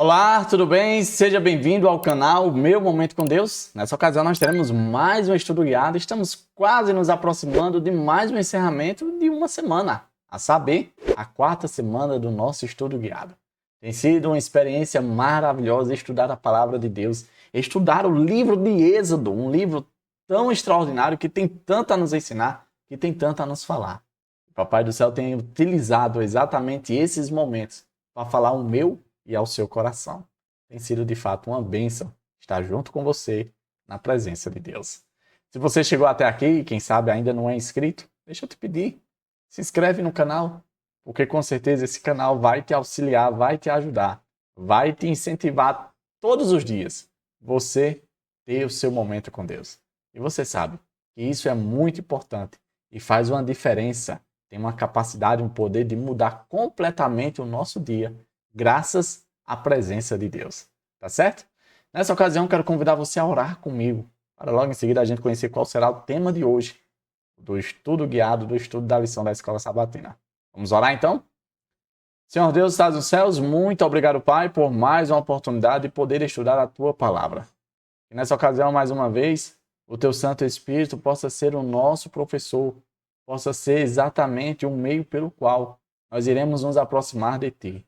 Olá, tudo bem? Seja bem-vindo ao canal Meu Momento com Deus. Nessa ocasião nós teremos mais um estudo guiado. Estamos quase nos aproximando de mais um encerramento de uma semana, a saber, a quarta semana do nosso estudo guiado. Tem sido uma experiência maravilhosa estudar a palavra de Deus, estudar o livro de Êxodo, um livro tão extraordinário que tem tanto a nos ensinar, que tem tanto a nos falar. O Papai do Céu tem utilizado exatamente esses momentos para falar o meu e ao seu coração. Tem sido de fato uma bênção estar junto com você na presença de Deus. Se você chegou até aqui e quem sabe ainda não é inscrito, deixa eu te pedir, se inscreve no canal, porque com certeza esse canal vai te auxiliar, vai te ajudar, vai te incentivar todos os dias você ter o seu momento com Deus. E você sabe que isso é muito importante e faz uma diferença, tem uma capacidade, um poder de mudar completamente o nosso dia, graças à presença de Deus. Tá certo? Nessa ocasião, quero convidar você a orar comigo, para logo em seguida a gente conhecer qual será o tema de hoje, do estudo guiado, do estudo da lição da Escola Sabatina. Vamos orar então? Senhor Deus, estás nos céus, muito obrigado, Pai, por mais uma oportunidade de poder estudar a Tua Palavra. E nessa ocasião, mais uma vez, o Teu Santo Espírito possa ser o nosso professor, possa ser exatamente o meio pelo qual nós iremos nos aproximar de Ti.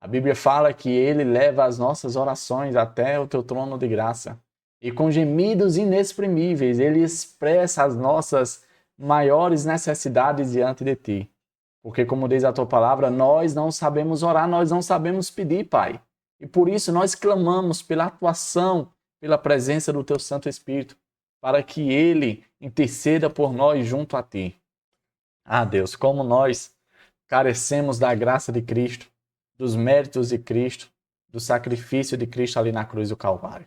A Bíblia fala que Ele leva as nossas orações até o Teu trono de graça. E com gemidos inexprimíveis, Ele expressa as nossas maiores necessidades diante de Ti. Porque, como diz a Tua palavra, nós não sabemos orar, nós não sabemos pedir, Pai. E por isso nós clamamos pela atuação, pela presença do Teu Santo Espírito, para que Ele interceda por nós junto a Ti. Ah, Deus, como nós carecemos da graça de Cristo, dos méritos de Cristo, do sacrifício de Cristo ali na cruz do Calvário.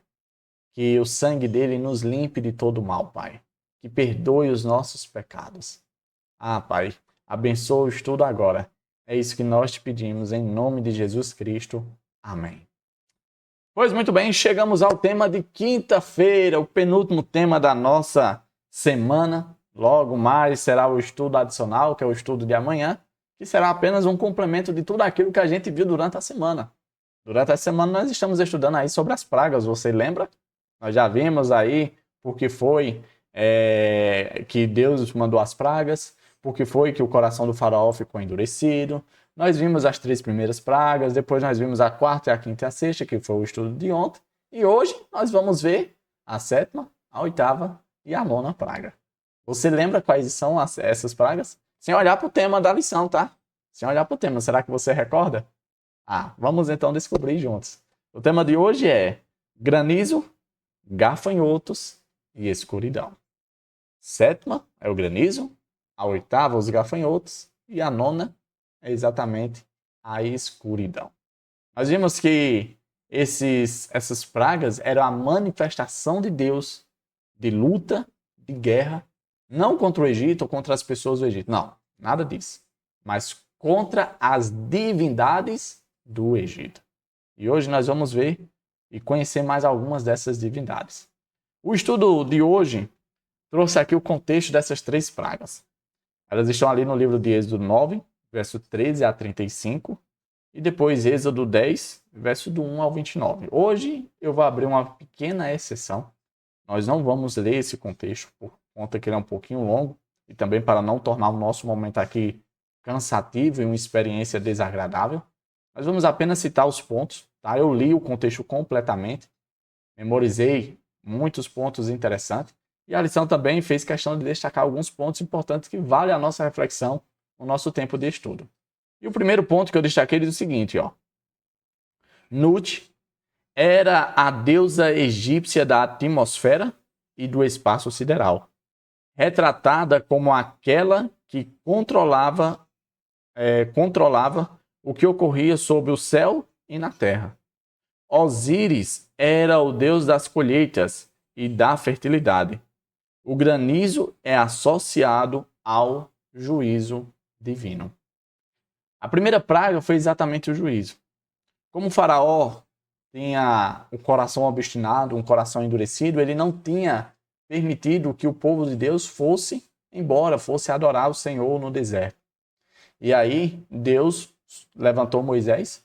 Que o sangue dele nos limpe de todo mal, Pai. Que perdoe os nossos pecados. Ah, Pai, abençoa o estudo agora. É isso que nós te pedimos em nome de Jesus Cristo. Amém. Pois muito bem, chegamos ao tema de quinta-feira, o penúltimo tema da nossa semana. Logo mais será o estudo adicional, que é o estudo de amanhã, que será apenas um complemento de tudo aquilo que a gente viu durante a semana. Durante a semana nós estamos estudando aí sobre as pragas, você lembra? Nós já vimos aí porque foi que Deus mandou as pragas, porque foi que o coração do faraó ficou endurecido. Nós vimos as 3 primeiras pragas, depois nós vimos a 4ª, a 5ª e a 6ª, que foi o estudo de ontem. E hoje nós vamos ver a 7ª, a 8ª e a 9ª praga. Você lembra quais são essas pragas? Sem olhar para o tema da lição, tá? Sem olhar para o tema, será que você recorda? Vamos então descobrir juntos. O tema de hoje é granizo, gafanhotos e escuridão. 7ª é o granizo, a 8ª os gafanhotos e a 9ª é exatamente a escuridão. Nós vimos que essas pragas eram a manifestação de Deus de luta, de guerra, não contra o Egito ou contra as pessoas do Egito. Não, nada disso. Mas contra as divindades do Egito. E hoje nós vamos ver e conhecer mais algumas dessas divindades. O estudo de hoje trouxe aqui o contexto dessas 3 pragas. Elas estão ali no livro de Êxodo 9, verso 13 a 35, e depois Êxodo 10, verso do 1 ao 29. Hoje eu vou abrir uma pequena exceção. Nós não vamos ler esse contexto por conta que ele é um pouquinho longo e também para não tornar o nosso momento aqui cansativo e uma experiência desagradável. Nós vamos apenas citar os pontos, tá? Eu li o contexto completamente, memorizei muitos pontos interessantes e a lição também fez questão de destacar alguns pontos importantes que valem a nossa reflexão no nosso tempo de estudo. E o primeiro ponto que eu destaquei diz o seguinte, ó. Nut era a deusa egípcia da atmosfera e do espaço sideral, retratada como aquela que controlava o que ocorria sob o céu e na terra. Osíris era o deus das colheitas e da fertilidade. O granizo é associado ao juízo divino. A primeira praga foi exatamente o juízo. Como o faraó tinha um coração obstinado, um coração endurecido, ele não tinha permitido que o povo de Deus fosse embora, fosse adorar o Senhor no deserto. E aí Deus levantou Moisés,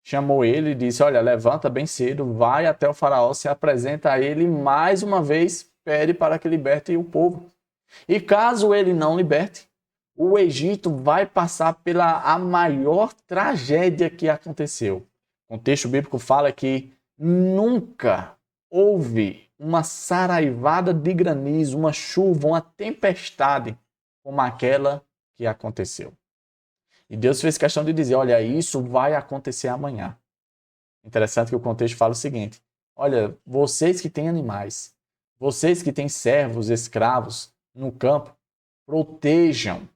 chamou ele e disse: olha, levanta bem cedo, vai até o faraó, se apresenta a ele mais uma vez, pede para que liberte o povo. E caso ele não liberte, o Egito vai passar pela a maior tragédia que aconteceu. O texto bíblico fala que nunca houve uma saraivada de granizo, uma chuva, uma tempestade como aquela que aconteceu. E Deus fez questão de dizer: olha, isso vai acontecer amanhã. Interessante que o contexto fala o seguinte: olha, vocês que têm animais, vocês que têm servos, escravos no campo, protejam,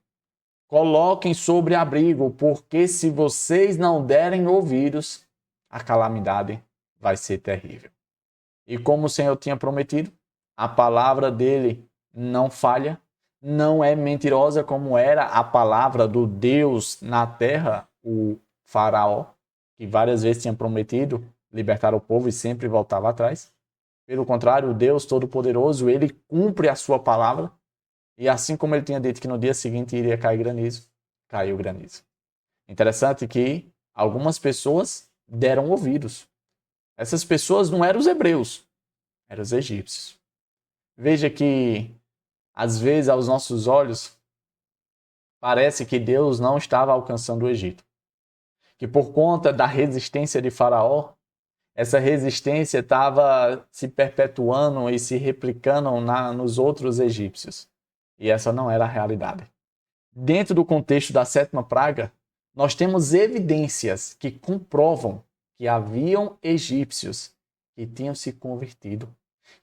coloquem sobre abrigo, porque se vocês não derem ouvidos, a calamidade vai ser terrível. E como o Senhor tinha prometido, a palavra dele não falha, não é mentirosa como era a palavra do Deus na terra, o faraó, que várias vezes tinha prometido libertar o povo e sempre voltava atrás. Pelo contrário, o Deus Todo-Poderoso, ele cumpre a sua palavra. E assim como ele tinha dito que no dia seguinte iria cair granizo, caiu granizo. Interessante que algumas pessoas deram ouvidos. Essas pessoas não eram os hebreus, eram os egípcios. Veja que, às vezes, aos nossos olhos, parece que Deus não estava alcançando o Egito. Que por conta da resistência de Faraó, essa resistência estava se perpetuando e se replicando nos outros egípcios. E essa não era a realidade. Dentro do contexto da sétima praga, nós temos evidências que comprovam que haviam egípcios que tinham se convertido,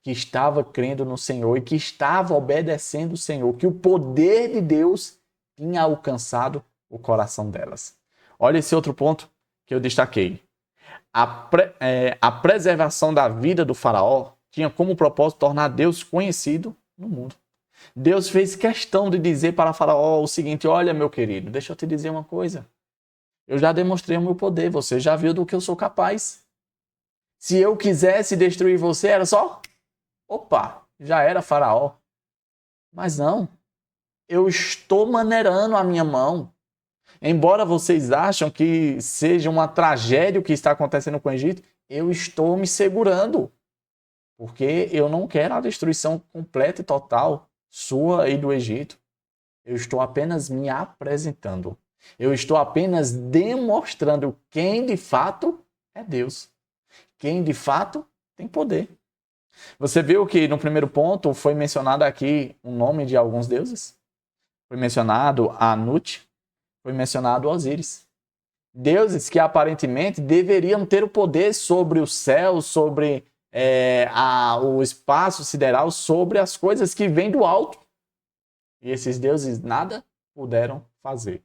que estavam crendo no Senhor e que estavam obedecendo o Senhor, que o poder de Deus tinha alcançado o coração delas. Olha esse outro ponto que eu destaquei. A preservação da vida do faraó tinha como propósito tornar Deus conhecido no mundo. Deus fez questão de dizer para Faraó o seguinte: olha, meu querido, deixa eu te dizer uma coisa. Eu já demonstrei o meu poder, você já viu do que eu sou capaz. Se eu quisesse destruir você, era só... opa, já era Faraó. Mas não, eu estou maneirando a minha mão. Embora vocês achem que seja uma tragédia o que está acontecendo com o Egito, eu estou me segurando. Porque eu não quero a destruição completa e total sua e do Egito. Eu estou apenas me apresentando. Eu estou apenas demonstrando quem de fato é Deus. Quem de fato tem poder. Você viu que no primeiro ponto foi mencionado aqui o nome de alguns deuses? Foi mencionado Anut, foi mencionado Osíris. Deuses que aparentemente deveriam ter o poder sobre o céu, sobre o espaço sideral, sobre as coisas que vêm do alto. E esses deuses nada puderam fazer.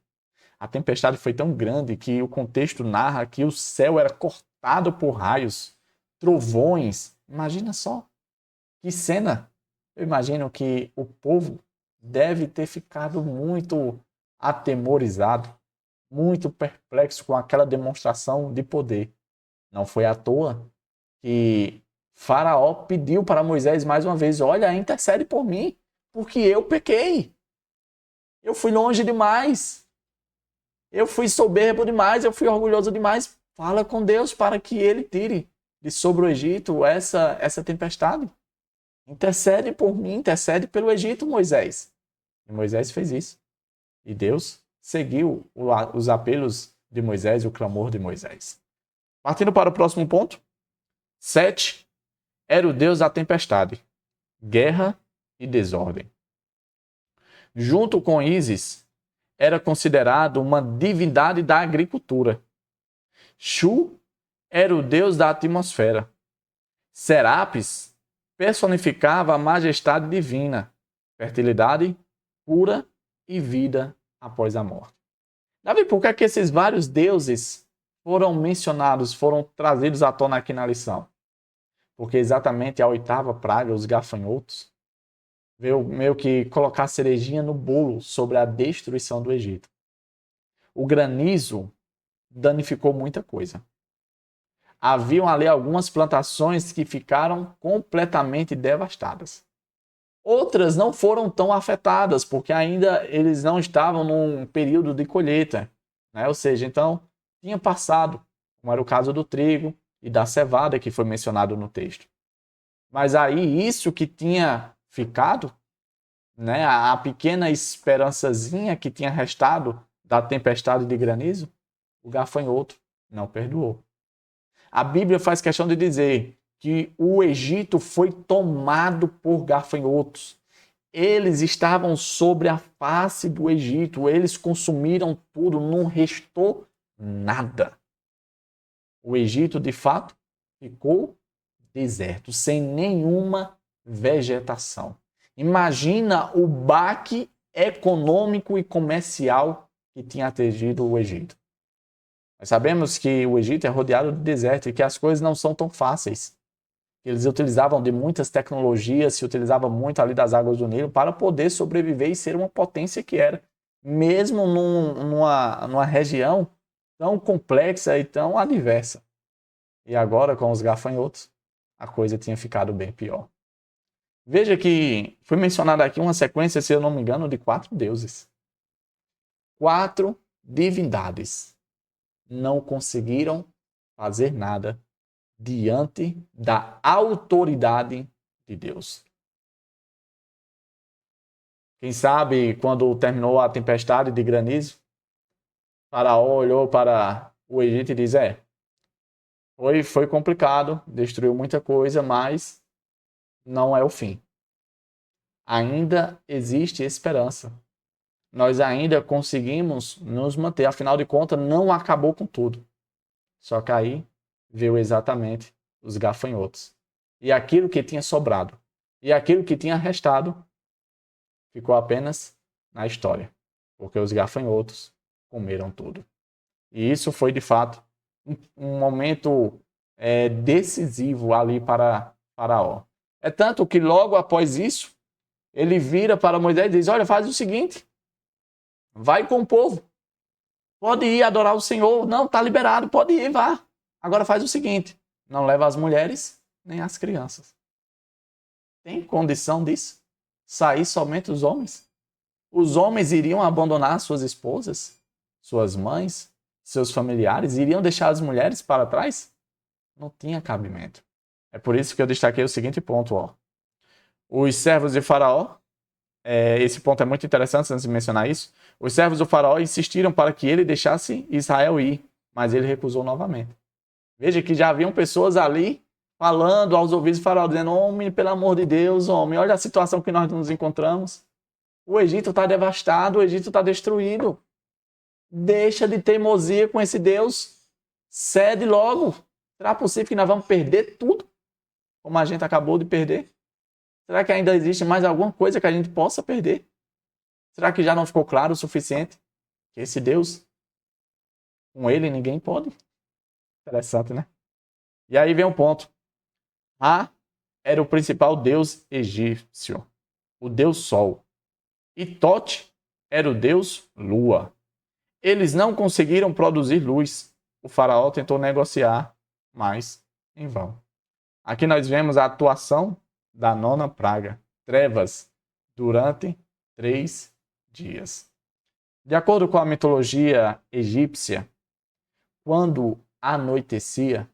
A tempestade foi tão grande que o contexto narra que o céu era cortado por raios, trovões. Imagina só, que cena! Eu imagino que o povo deve ter ficado muito atemorizado, muito perplexo com aquela demonstração de poder. Não foi à toa que Faraó pediu para Moisés mais uma vez: olha, intercede por mim, porque eu pequei. Eu fui longe demais. Eu fui soberbo demais, eu fui orgulhoso demais. Fala com Deus para que ele tire de sobre o Egito essa tempestade. Intercede por mim, intercede pelo Egito, Moisés. E Moisés fez isso. E Deus seguiu os apelos de Moisés e o clamor de Moisés. Partindo para o próximo ponto. Sete era o Deus da tempestade, guerra e desordem. Junto com Ísis, era considerado uma divindade da agricultura. Shu era o deus da atmosfera. Serapis personificava a majestade divina, fertilidade, cura e vida após a morte. Davi, por que é que esses vários deuses foram mencionados, foram trazidos à tona aqui na lição? Porque exatamente a oitava praga, os gafanhotos, veio meio que colocar a cerejinha no bolo sobre a destruição do Egito. O granizo danificou muita coisa. Haviam ali algumas plantações que ficaram completamente devastadas. Outras não foram tão afetadas, porque ainda eles não estavam num período de colheita, né? Ou seja, então tinha passado como era o caso do trigo e da cevada que foi mencionado no texto. Mas aí isso que tinha ficado, né, a pequena esperançazinha que tinha restado da tempestade de granizo, o gafanhoto não perdoou. A Bíblia faz questão de dizer que o Egito foi tomado por gafanhotos. Eles estavam sobre a face do Egito, eles consumiram tudo, não restou nada. O Egito, de fato, ficou deserto, sem nenhuma vegetação. Imagina o baque econômico e comercial que tinha atingido o Egito. Nós sabemos que o Egito é rodeado de deserto e que as coisas não são tão fáceis. Eles utilizavam de muitas tecnologias, se utilizavam muito ali das águas do Nilo para poder sobreviver e ser uma potência que era. Mesmo numa região tão complexa e tão adversa. E agora, com os gafanhotos, a coisa tinha ficado bem pior. Veja que foi mencionada aqui uma sequência, se eu não me engano, de 4 deuses. 4 divindades não conseguiram fazer nada diante da autoridade de Deus. Quem sabe, quando terminou a tempestade de granizo, Faraó olhou para o Egito e disse, foi complicado, destruiu muita coisa, mas não é o fim. Ainda existe esperança. Nós ainda conseguimos nos manter. Afinal de contas, não acabou com tudo. Só que aí veio exatamente os gafanhotos. E aquilo que tinha sobrado. E aquilo que tinha restado ficou apenas na história. Porque os gafanhotos comeram tudo. E isso foi, de fato, um momento decisivo ali para Faraó. É tanto que logo após isso, ele vira para Moisés e diz, olha, faz o seguinte, vai com o povo, pode ir adorar o Senhor, não, está liberado, pode ir, vá. Agora faz o seguinte, não leva as mulheres nem as crianças. Tem condição disso? Sair somente os homens? Os homens iriam abandonar suas esposas, suas mães, seus familiares, iriam deixar as mulheres para trás? Não tinha cabimento. É por isso que eu destaquei o seguinte ponto, ó. Os servos de Faraó, esse ponto é muito interessante antes de mencionar isso, os servos do Faraó insistiram para que ele deixasse Israel ir, mas ele recusou novamente. Veja que já haviam pessoas ali falando aos ouvidos do Faraó, dizendo, homem, pelo amor de Deus, homem, olha a situação que nós nos encontramos. O Egito está devastado, o Egito está destruído. Deixa de teimosia com esse Deus, cede logo. Será possível que nós vamos perder tudo, como a gente acabou de perder? Será que ainda existe mais alguma coisa que a gente possa perder? Será que já não ficou claro o suficiente que esse Deus, com ele ninguém pode? Interessante, né? E aí vem um ponto. Ra era o principal deus egípcio, o deus Sol. E Tote era o deus Lua. Eles não conseguiram produzir luz. O faraó tentou negociar, mas em vão. Aqui nós vemos a atuação da 9ª praga, trevas, durante 3 dias. De acordo com a mitologia egípcia, quando anoitecia,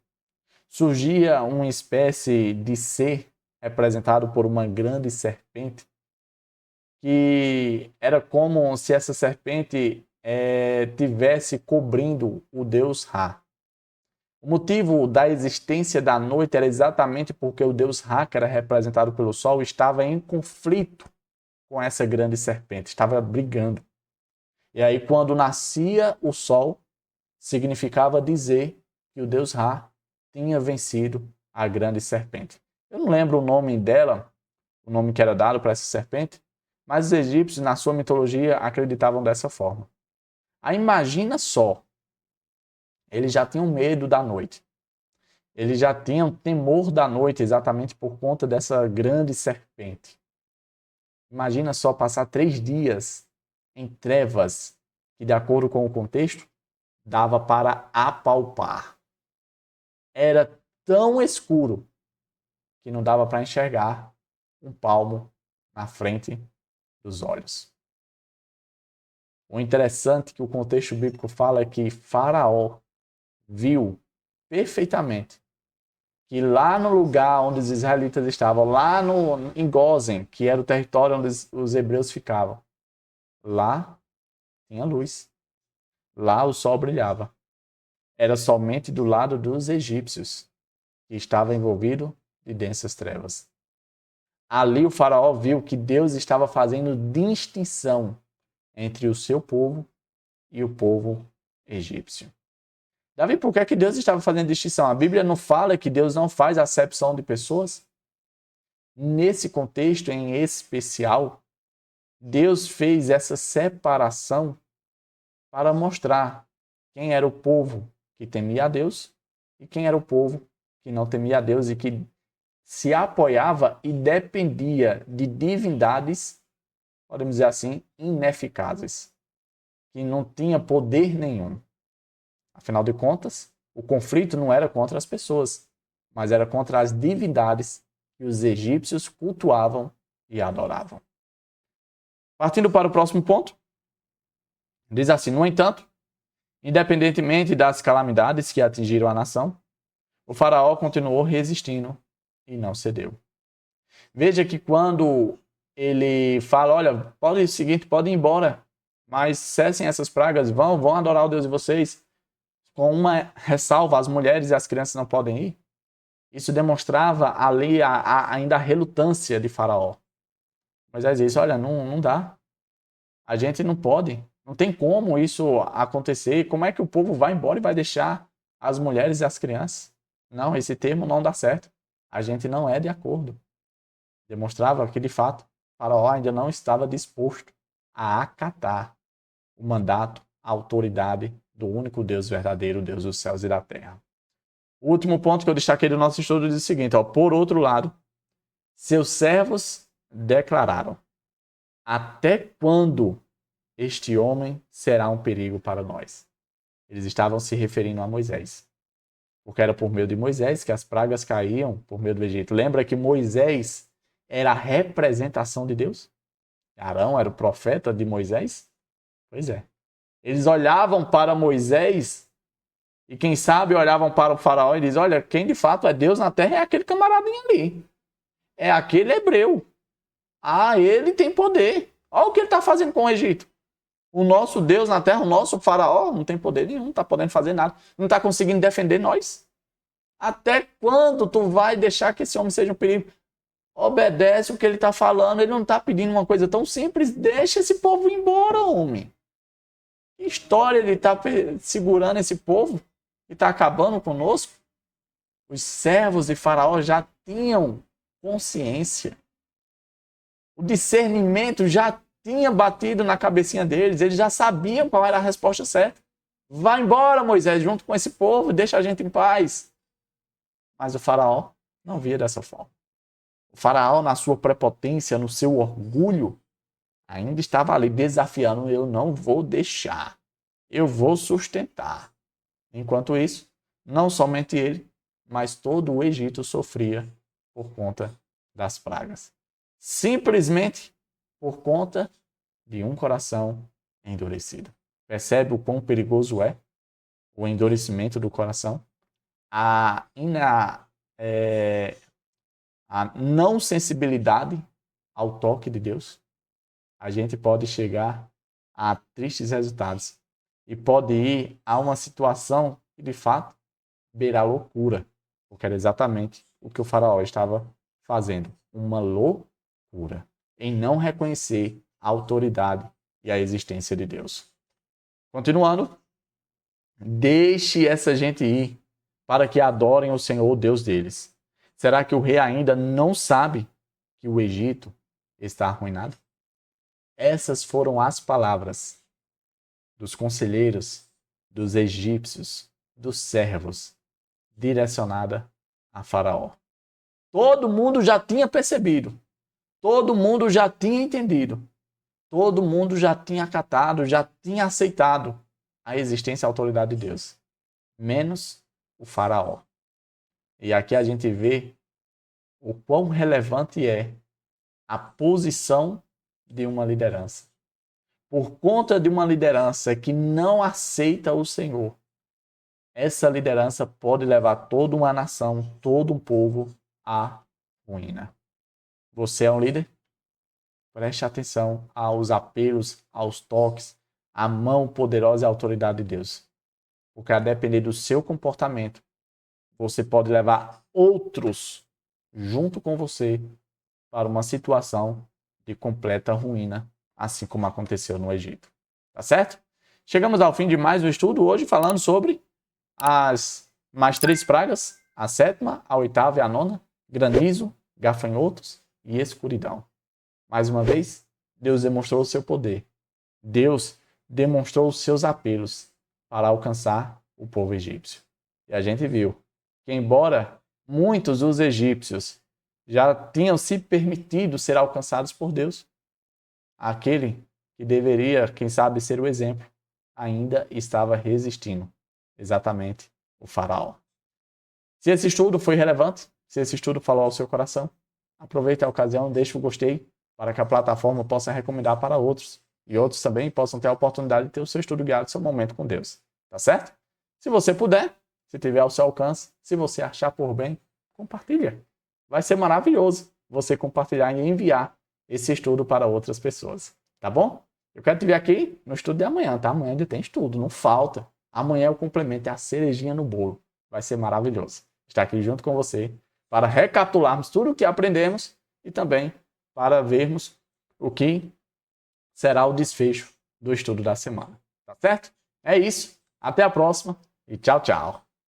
surgia uma espécie de ser representado por uma grande serpente, que era como se essa serpente tivesse cobrindo o deus Ra. O motivo da existência da noite era exatamente porque o deus Ra, que era representado pelo sol, estava em conflito com essa grande serpente, estava brigando. E aí, quando nascia o sol, significava dizer que o deus Ra tinha vencido a grande serpente. Eu não lembro o nome dela, o nome que era dado para essa serpente, mas os egípcios, na sua mitologia, acreditavam dessa forma. Aí imagina só, eles já tinham medo da noite. Eles já tinham temor da noite exatamente por conta dessa grande serpente. Imagina só passar 3 dias em trevas, que de acordo com o contexto, dava para apalpar. Era tão escuro que não dava para enxergar um palmo na frente dos olhos. O interessante que o contexto bíblico fala é que Faraó viu perfeitamente que lá no lugar onde os israelitas estavam, lá em Gósen, que era o território onde os hebreus ficavam, lá tinha luz. Lá o sol brilhava. Era somente do lado dos egípcios, que estava envolvido de densas trevas. Ali o faraó viu que Deus estava fazendo distinção entre o seu povo e o povo egípcio. Davi, por que Deus estava fazendo distinção? A Bíblia não fala que Deus não faz acepção de pessoas? Nesse contexto em especial, Deus fez essa separação para mostrar quem era o povo que temia a Deus e quem era o povo que não temia a Deus e que se apoiava e dependia de divindades, podemos dizer assim, ineficazes, que não tinha poder nenhum. Afinal de contas, o conflito não era contra as pessoas, mas era contra as divindades que os egípcios cultuavam e adoravam. Partindo para o próximo ponto, diz assim: no entanto, independentemente das calamidades que atingiram a nação, o faraó continuou resistindo e não cedeu. Veja que quando ele fala, olha, pode ir o seguinte, pode ir embora, mas cessem essas pragas, vão adorar o Deus de vocês. Com uma ressalva, as mulheres e as crianças não podem ir. Isso demonstrava ali ainda a relutância de Faraó. Moisés disse, olha, não dá. A gente não pode. Não tem como isso acontecer. Como é que o povo vai embora e vai deixar as mulheres e as crianças? Não, esse termo não dá certo. A gente não é de acordo. Demonstrava que, de fato, Faraó ainda não estava disposto a acatar o mandato, a autoridade do único Deus verdadeiro, Deus dos céus e da terra. O último ponto que eu destaquei do nosso estudo diz o seguinte, por outro lado, seus servos declararam, até quando este homem será um perigo para nós? Eles estavam se referindo a Moisés, porque era por meio de Moisés que as pragas caíam por meio do Egito. Lembra que Moisés era a representação de Deus? Arão era o profeta de Moisés? Pois é. Eles olhavam para Moisés e quem sabe olhavam para o faraó e diziam, olha, quem de fato é Deus na terra é aquele camaradinho ali. É aquele hebreu. Ah, ele tem poder. Olha o que ele está fazendo com o Egito. O nosso Deus na terra, o nosso faraó, não tem poder nenhum, não está podendo fazer nada. Não está conseguindo defender nós. Até quando tu vai deixar que esse homem seja um perigo? Obedece o que ele está falando. Ele não está pedindo uma coisa tão simples. Deixa esse povo ir embora, homem. Que história ele está segurando esse povo e está acabando conosco? Os servos de Faraó já tinham consciência. O discernimento já tinha batido na cabecinha deles. Eles já sabiam qual era a resposta certa. Vai embora, Moisés, junto com esse povo. Deixa a gente em paz. Mas o Faraó não via dessa forma. O Faraó, na sua prepotência, no seu orgulho, ainda estava ali desafiando, eu não vou deixar, eu vou sustentar. Enquanto isso, não somente ele, mas todo o Egito sofria por conta das pragas. Simplesmente por conta de um coração endurecido. Percebe o quão perigoso é o endurecimento do coração? A não sensibilidade ao toque de Deus? A gente pode chegar a tristes resultados e pode ir a uma situação que, de fato, beira a loucura, porque era exatamente o que o faraó estava fazendo, uma loucura, em não reconhecer a autoridade e a existência de Deus. Continuando, deixe essa gente ir para que adorem o Senhor, o Deus deles. Será que o rei ainda não sabe que o Egito está arruinado? Essas foram as palavras dos conselheiros, dos egípcios, dos servos, direcionada a Faraó. Todo mundo já tinha percebido, todo mundo já tinha entendido, todo mundo já tinha acatado, já tinha aceitado a existência e a autoridade de Deus, menos o Faraó. E aqui a gente vê o quão relevante é a posição de uma liderança. Por conta de uma liderança que não aceita o Senhor, essa liderança pode levar toda uma nação, todo um povo à ruína. Você é um líder? Preste atenção aos apelos, aos toques, à mão poderosa e à autoridade de Deus. Porque a depender do seu comportamento, você pode levar outros junto com você para uma situação de completa ruína, assim como aconteceu no Egito. Tá certo? Chegamos ao fim de mais um estudo, hoje falando sobre as mais 3 pragas, a 7ª, a 8ª e a 9ª, granizo, gafanhotos e escuridão. Mais uma vez, Deus demonstrou o seu poder. Deus demonstrou os seus apelos para alcançar o povo egípcio. E a gente viu que, embora muitos dos egípcios já tinham se permitido ser alcançados por Deus, aquele que deveria, quem sabe, ser o exemplo, ainda estava resistindo. Exatamente o faraó. Se esse estudo foi relevante, se esse estudo falou ao seu coração, aproveite a ocasião, deixe o gostei para que a plataforma possa recomendar para outros e outros também possam ter a oportunidade de ter o seu estudo guiado, seu momento com Deus. Tá certo? Se você puder, se tiver ao seu alcance, se você achar por bem, compartilha. Vai ser maravilhoso você compartilhar e enviar esse estudo para outras pessoas. Tá bom? Eu quero te ver aqui no estudo de amanhã, tá? Amanhã ainda tem estudo, não falta. Amanhã é o complemento, é a cerejinha no bolo. Vai ser maravilhoso estar aqui junto com você para recapitularmos tudo o que aprendemos e também para vermos o que será o desfecho do estudo da semana. Tá certo? É isso. Até a próxima e tchau, tchau.